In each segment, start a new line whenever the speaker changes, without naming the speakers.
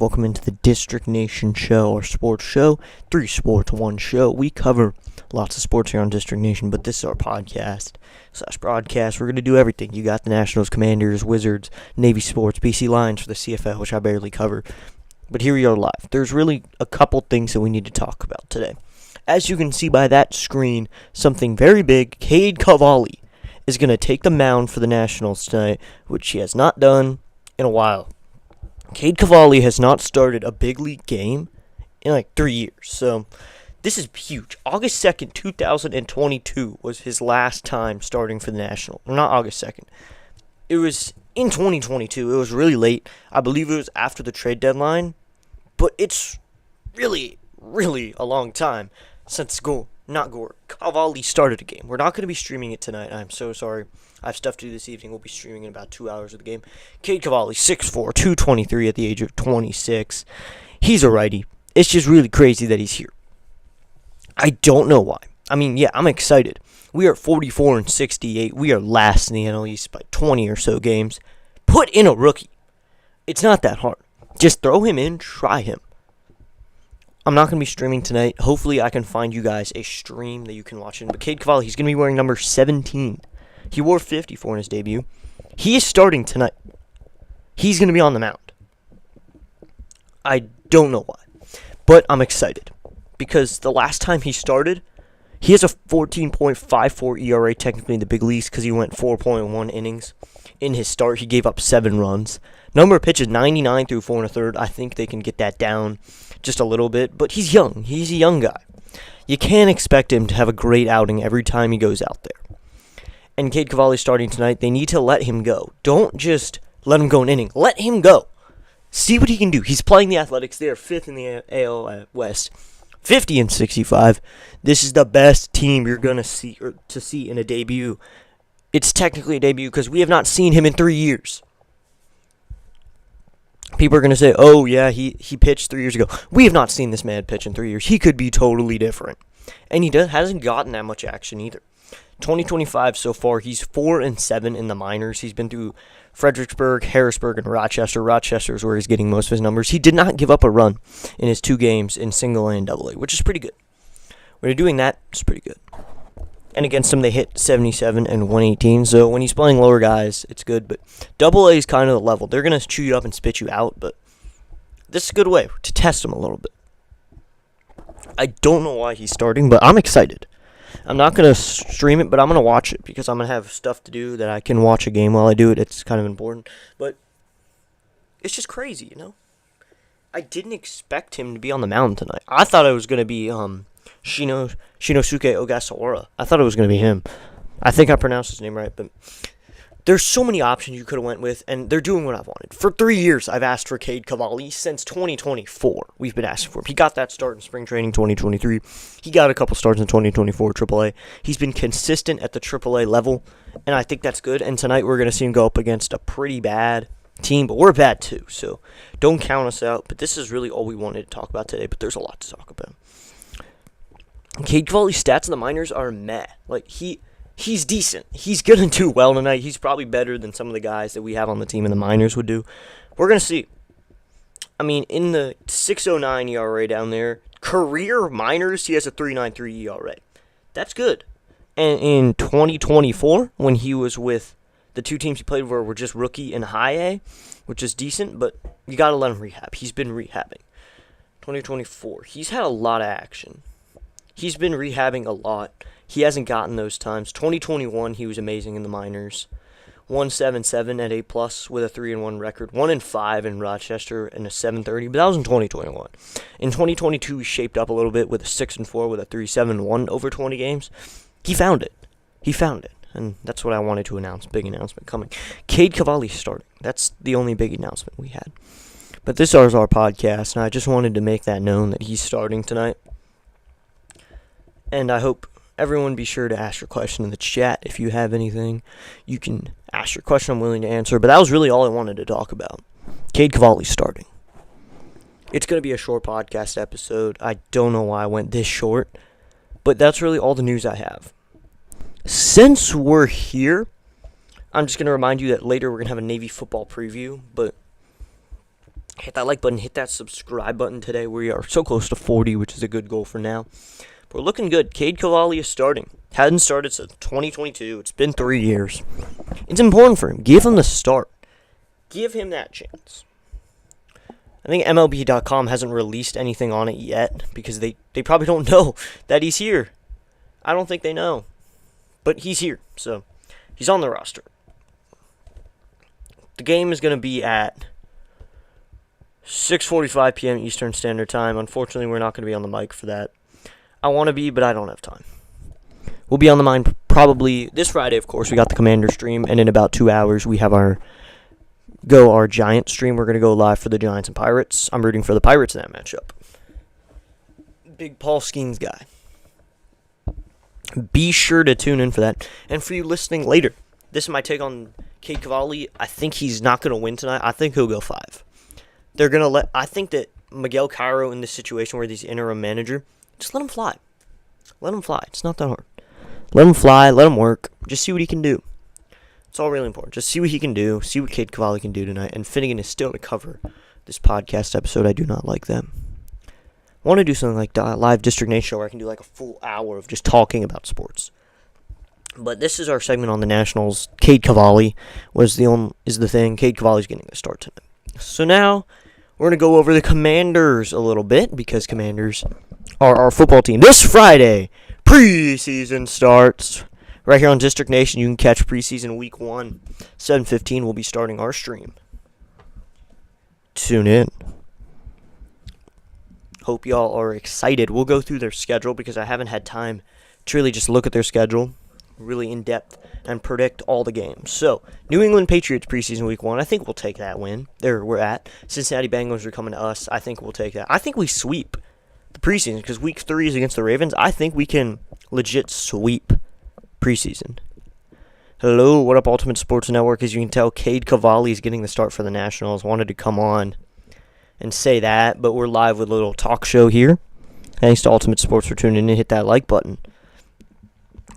Welcome into the District Nation Show, our sports show. 3 sports, 1 show. We cover lots of sports here on District Nation, but this is our podcast/broadcast. We're going to do everything. You got the Nationals, Commanders, Wizards, Navy Sports, BC Lions for the CFL, which I barely cover. But here we are live. There's really a couple things that we need to talk about today. As you can see by that screen, something very big. Cade Cavalli is going to take the mound for the Nationals tonight, which he has not done in a while. Cade Cavalli has not started a big league game in like 3 years, so this is huge. August 2nd, 2022 was his last time starting for the Nationals. Not August 2nd. It was in 2022. It was really late. I believe it was after the trade deadline, but it's really a long time since Cavalli started a game. We're not going to be streaming it tonight. I'm so sorry. I have stuff to do this evening. We'll be streaming in about 2 hours of the game. Cade Cavalli, 6'4", 223 at the age of 26. He's a righty. It's just really crazy that he's here. I don't know why. I mean, yeah, I'm excited. We are 44-68. We are last in the NL East by 20 or so games. Put in a rookie. It's not that hard. Just throw him in, try him. I'm not going to be streaming tonight. Hopefully I can find you guys a stream that you can watch in. But Cade Cavalli, he's going to be wearing number 17. He wore 54 in his debut. He is starting tonight. He's going to be on the mound. I don't know why. But I'm excited. Because the last time he started, he has a 14.54 ERA technically in the big leagues because he went 4.1 innings. In his start, he gave up 7 runs. Number of pitches, 99 through 4 1/3. I think they can get that down just a little bit. But he's young. He's a young guy. You can't expect him to have a great outing every time he goes out there. And Cade Cavalli starting tonight. They need to let him go. Don't just let him go an inning. Let him go. See what he can do. He's playing the Athletics. They are 5th in the AL West. 50-65. This is the best team you're going to see in a debut. It's technically a debut because we have not seen him in 3 years. People are going to say, oh, yeah, he pitched 3 years ago. We have not seen this man pitch in 3 years. He could be totally different. And he hasn't gotten that much action either. 2025 so far, he's 4-7 in the minors. He's been through Fredericksburg, Harrisburg, and Rochester. Rochester is where he's getting most of his numbers. He did not give up a run in his 2 games in single A and double A, which is pretty good. When you're doing that, it's pretty good. And against him, they hit 77 and 118. So when he's playing lower guys, it's good. But double A is kind of the level. They're going to chew you up and spit you out, but this is a good way to test him a little bit. I don't know why he's starting, but I'm excited. I'm not going to stream it, but I'm going to watch it because I'm going to have stuff to do that I can watch a game while I do it. It's kind of important. But it's just crazy, you know? I didn't expect him to be on the mound tonight. I thought it was going to be Shinosuke Ogasawara. I thought it was going to be him. I think I pronounced his name right, but there's so many options you could have went with, and they're doing what I've wanted. For 3 years, I've asked for Cade Cavalli. Since 2024, we've been asking for him. He got that start in spring training 2023. He got a couple starts in 2024 AAA. He's been consistent at the AAA level, and I think that's good. And tonight we're going to see him go up against a pretty bad team, but we're bad too, so don't count us out. But this is really all we wanted to talk about today, but there's a lot to talk about. Cade Cavalli's stats in the minors are meh. Like, he's decent. He's going to do well tonight. He's probably better than some of the guys that we have on the team in the minors would do. We're going to see. I mean, in the 6.09 ERA down there, career minors, he has a 3.93 ERA. That's good. And in 2024, when he was with the 2 teams he played were just rookie and high A, which is decent, but you got to let him rehab. He's been rehabbing. 2024, he's had a lot of action. He's been rehabbing a lot. He hasn't gotten those times. 2021, he was amazing in the minors. 1.77 at A+ with a 3-1 record. 1-5 in Rochester and a 7.30, but that was in 2021. In 2022, he shaped up a little bit with a 6-4 with a 3.71 over 20 games. He found it. And that's what I wanted to announce. Big announcement coming. Cade Cavalli starting. That's the only big announcement we had. But this is our podcast, and I just wanted to make that known that he's starting tonight. And I hope everyone be sure to ask your question in the chat. If you have anything, you can ask your question. I'm willing to answer. But that was really all I wanted to talk about. Cade Cavalli starting. It's going to be a short podcast episode. I don't know why I went this short. But that's really all the news I have. Since we're here, I'm just going to remind you that later we're going to have a Navy football preview. But Hit that like button, hit that subscribe button today. We are so close to 40, which is a good goal for now. But we're looking good. Cade Cavalli is starting. Hadn't started since 2022. It's been 3 years. It's important for him. Give him the start. Give him that chance. I think MLB.com hasn't released anything on it yet because they probably don't know that he's here. I don't think they know. But he's here, so he's on the roster. The game is going to be at 6:45 p.m. Eastern Standard Time. Unfortunately, we're not going to be on the mic for that. I want to be, but I don't have time. We'll be on the mind probably this Friday, of course. We got the Commander stream, and in about 2 hours, we have our Giants stream. We're going to go live for the Giants and Pirates. I'm rooting for the Pirates in that matchup. Big Paul Skeens guy. Be sure to tune in for that. And for you listening later, this is my take on Cade Cavalli. I think he's not going to win tonight. I think he'll go 5. They're going to I think that Miguel Cairo in this situation where he's interim manager, just let him fly. Let him fly. It's not that hard. Let him fly. Let him work. Just see what he can do. It's all really important. Just see what he can do. See what Cade Cavalli can do tonight. And Finnegan is still to cover this podcast episode. I do not like them. I want to do something like live District Nation show where I can do like a full hour of just talking about sports. But this is our segment on the Nationals. Cade Cavalli is the thing. Cade Cavalli's getting the start tonight. So now we're going to go over the Commanders a little bit because Commanders are our football team. This Friday, preseason starts. Right here on District Nation, you can catch preseason week 1. 7:15 we'll be starting our stream. Tune in. Hope y'all are excited. We'll go through their schedule because I haven't had time to really just look at their schedule really in depth and predict all the games. So, New England Patriots preseason week 1. I think we'll take that win. There we're at. Cincinnati Bengals are coming to us. I think we'll take that. I think we sweep the preseason because week 3 is against the Ravens. I think we can legit sweep preseason. Hello, what up, Ultimate Sports Network? As you can tell, Cade Cavalli is getting the start for the Nationals. Wanted to come on and say that, but we're live with a little talk show here. Thanks to Ultimate Sports for tuning in. Hit that like button.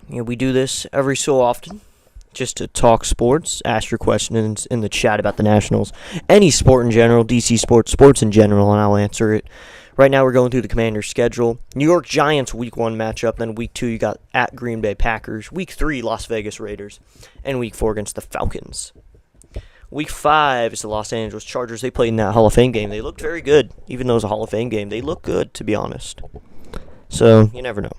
We do this every so often just to talk sports, ask your questions in the chat about the Nationals, any sport in general, DC sports in general, and I'll answer it. Right now we're going through the Commanders' schedule. New York Giants week 1 matchup. Then week 2 you got at Green Bay Packers. Week 3 Las Vegas Raiders. And week 4 against the Falcons. Week 5 is the Los Angeles Chargers. They played in that Hall of Fame game. They looked very good. Even though it was a Hall of Fame game, they look good, to be honest. So, you never know.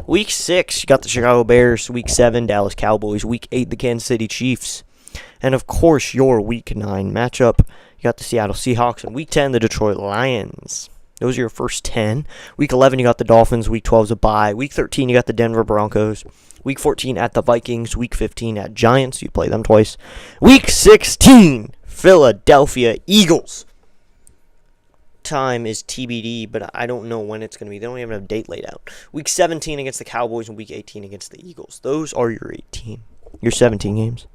Week 6, you got the Chicago Bears. Week 7, Dallas Cowboys. Week 8, the Kansas City Chiefs. And, of course, your Week 9 matchup. You got the Seattle Seahawks. And Week 10, the Detroit Lions. Those are your first 10. Week 11, you got the Dolphins. Week 12 is a bye. Week 13, you got the Denver Broncos. Week 14 at the Vikings. Week 15 at Giants. You play them twice. Week 16, Philadelphia Eagles. Time is TBD, but I don't know when it's going to be. They don't even have a date laid out. Week 17 against the Cowboys and Week 18 against the Eagles. Those are your 17 games.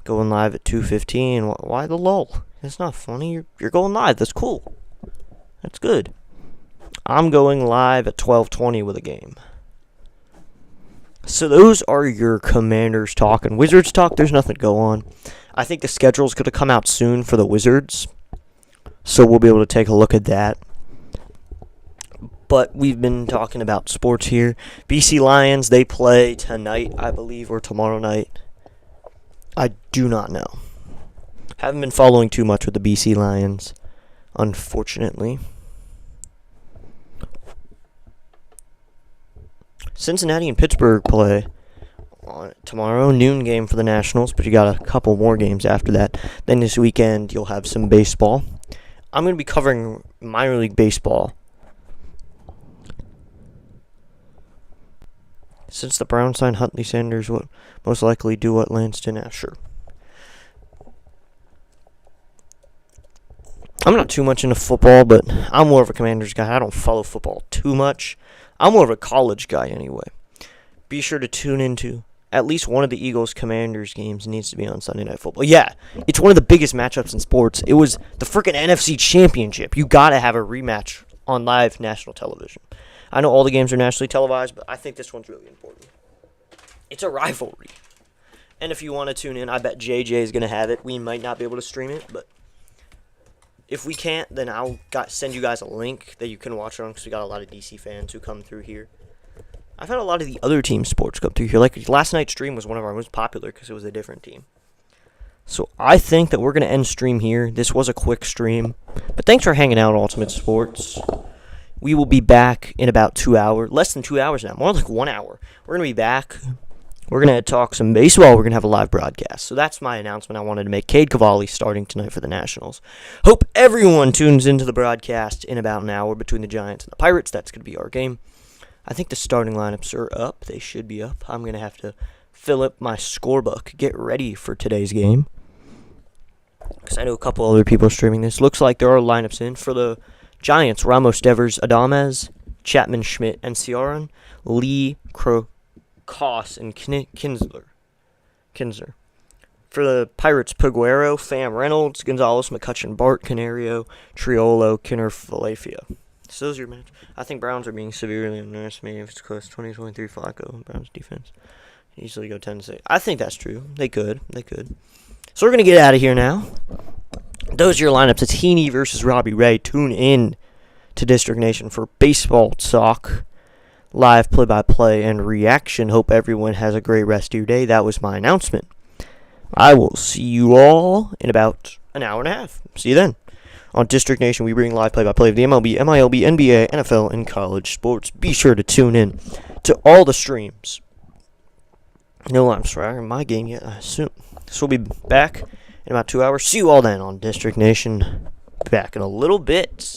Going live at 2:15. Why the lull? That's not funny. You're going live. That's cool. That's good. I'm going live at 12:20 with a game. So those are your Commanders talk. And Wizards talk, there's nothing to go on. I think the schedule's going to come out soon for the Wizards. So we'll be able to take a look at that. But we've been talking about sports here. BC Lions, they play tonight, I believe, or tomorrow night. I do not know. Haven't been following too much with the BC Lions, unfortunately. Cincinnati and Pittsburgh play on tomorrow, noon game for the Nationals, but you got a couple more games after that. Then this weekend, you'll have some baseball. I'm going to be covering minor league baseball. Since the Browns signed Huntley Sanders, will most likely do what Lanston asked. Sure. I'm not too much into football, but I'm more of a Commanders guy. I don't follow football too much. I'm more of a college guy anyway. Be sure to tune into at least one of the Eagles-Commanders games. Needs to be on Sunday Night Football. Yeah, it's one of the biggest matchups in sports. It was the freaking NFC Championship. You got to have a rematch on live national television. I know all the games are nationally televised, but I think this one's really important. It's a rivalry. And if you want to tune in, I bet JJ is going to have it. We might not be able to stream it, but If we can't, then I'll send you guys a link that you can watch it on because we got a lot of DC fans who come through here. I've had a lot of the other team sports come through here. Like last night's stream was one of our most popular because it was a different team. So I think that we're going to end stream here. This was a quick stream. But thanks for hanging out, Ultimate Sports. We will be back in about 2 hours. Less than 2 hours now. More like 1 hour. We're going to be back. We're going to talk some baseball. We're going to have a live broadcast. So that's my announcement I wanted to make. Cade Cavalli starting tonight for the Nationals. Hope everyone tunes into the broadcast in about an hour between the Giants and the Pirates. That's going to be our game. I think the starting lineups are up. They should be up. I'm going to have to fill up my scorebook. Get ready for today's game. Because I know a couple other people are streaming this. Looks like there are lineups in for the Giants. Ramos, Devers, Adamez, Chapman, Schmidt, and Ciaran, Lee, Koss, and Kinsler. For the Pirates, Peguero, Pham, Reynolds, Gonzalez, McCutchen, Bart, Canario, Triolo, Kinner, Falafia. So those are your matches. I think Browns are being severely underestimated if it's close. 2023 Flacco, Browns defense. Easily go 10-6. I think that's true. They could. So we're going to get out of here now. Those are your lineups. It's Heaney versus Robbie Ray. Tune in to District Nation for baseball talk, live play-by-play, and reaction. Hope everyone has a great rest of your day. That was my announcement. I will see you all in about an hour and a half. See you then. On District Nation, we bring live play-by-play of the MLB, MILB, NBA, NFL, and college sports. Be sure to tune in to all the streams. No, I'm sorry, my game yet, I assume. So we'll be back in about 2 hours. See you all then on District Nation. Back in a little bit.